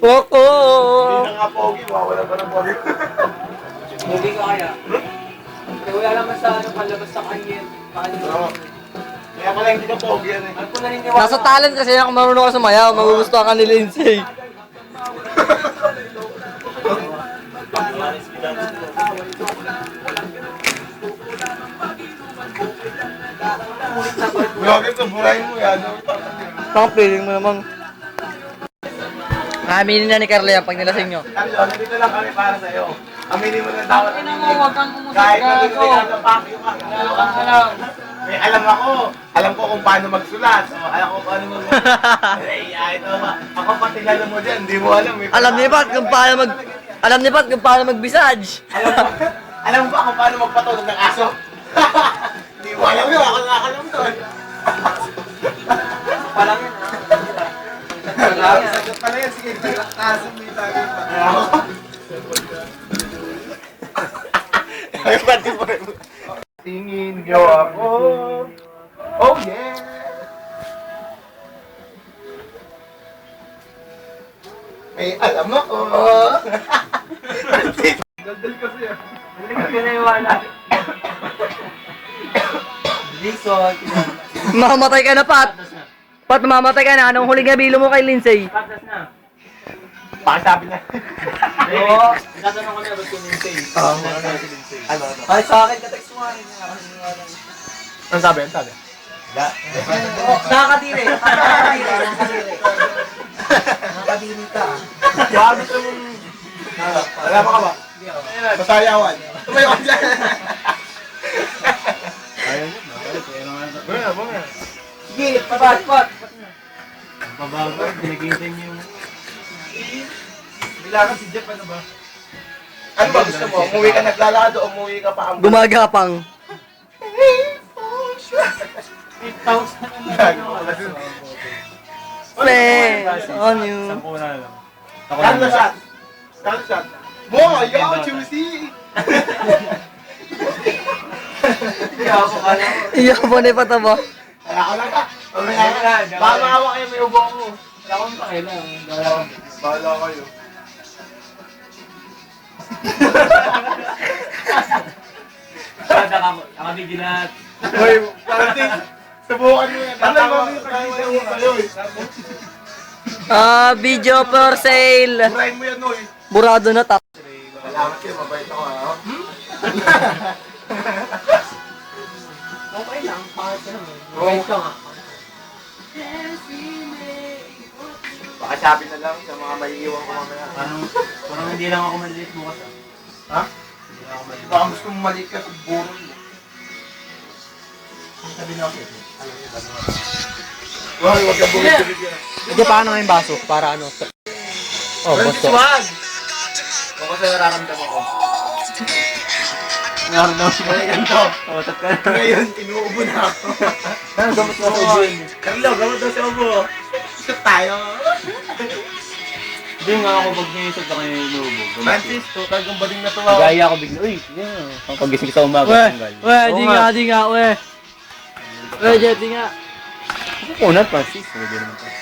Poco! Hindi na nga pogi, wala pa ng pogi. Pogi ka kaya? Kaya wala naman sa ano, palabas sa kanya. Kaya pala hindi ka pogi yan eh. Ano po naniniwala? Nasa talent kasi ako marunong ka sumayaw. Magugustuhan ka ni Lindsay. Bakit sa burahin mo yan? Saan feeling mo naman? Aminin na ni Carla yan pag nilasing nyo. Carlo, nandito lang kami para sa'yo. Aminin mo na dapat Ina mo, huwag kang umusap kahit na gago. dito sa pakyo ka. May alam ako. Alam ko kung paano magsulat. So, alam ko kung ano mag... ito ba? Ako pati lalo mo dyan, hindi mo alam. Alam ni Pat kung paano mag-visage. Alam mo ba kung paano magpatulog ng aso? Hindi mo alam yun. Ako nakakalam doon. Palang yan, Sagot pala yan. Sige, aso mo yung tagay pa. Ay, pati mo rin. Tingin nyo ako. Oh yeah! May alam ako. Daldal kasi yan. Hindi ka pinaiwala. Dixon. Mamamatay ka na, Pat. Pat, mamamatay ka na. Anong huling nabilo mo kay Lindsay? Patas na. Pakisabi na. Oo. Tatanong ko na ba't yung Lindsay? Ano? Ay, sa akin, ka-text mo nga rin. Ano sabi? Ano sabi? Nakakadiri. Nakakadiri. Nakakadiri ka. Bakit ka mong... Wala pa ka ba? Pasayawan. Tumayo ka dyan. Ayaw mo. Bunga, bunga. Sige, pat. Pabago, pinagintay niyo yung... Bilangan si Jeff, ano ba? Ano ba gusto mo? Umuwi ka naglalakad o umuwi ka pa ang... Gumagapang. 8,000 Friends on you. Carlo shot! Carlo shot! Boy, yo, juicy! Iyo mo na pataba. Kaya ako lang ka. Baka maawa kayo, may ubo ko. Wala akong pakialam. Bahala kayo. Nakabigilat. Hoy, Francis, subukan mo yan. Ano ba yung pag-isa mo kayo eh? Video for sale. Burahin mo yan, Noy. Burado na, tap. Salamat kayo, mabait ako ha. Okay lang, pangit ka naman. Wait ka nga. Baka sabi na lang sa mga maiiwan ko mamaya. Parang hindi lang ako maliit bukas ah. Ha? Baka gusto mong maliit ka sa burol mo. Ang sabi na ako. Wag ka bulit-bulit yan. Hindi, paano nga yung baso? Para ano? Oh, Francis, bosto. wag! Kung kasi nararamdaman ko. Nararamdaman ko na ganito. Ngayon, inuubo na ako. Ano, gamot na sa gym. Carlo, gamot daw sa ubo. Isip tayo. Hindi nga ako pag niisip na kayo inuubo. Francis, total kang bading na to. Gaya ako bigla. Uy, pagising sa umaga. di nga, we. We, Jet, di nga. Unat, Francis. Hindi naman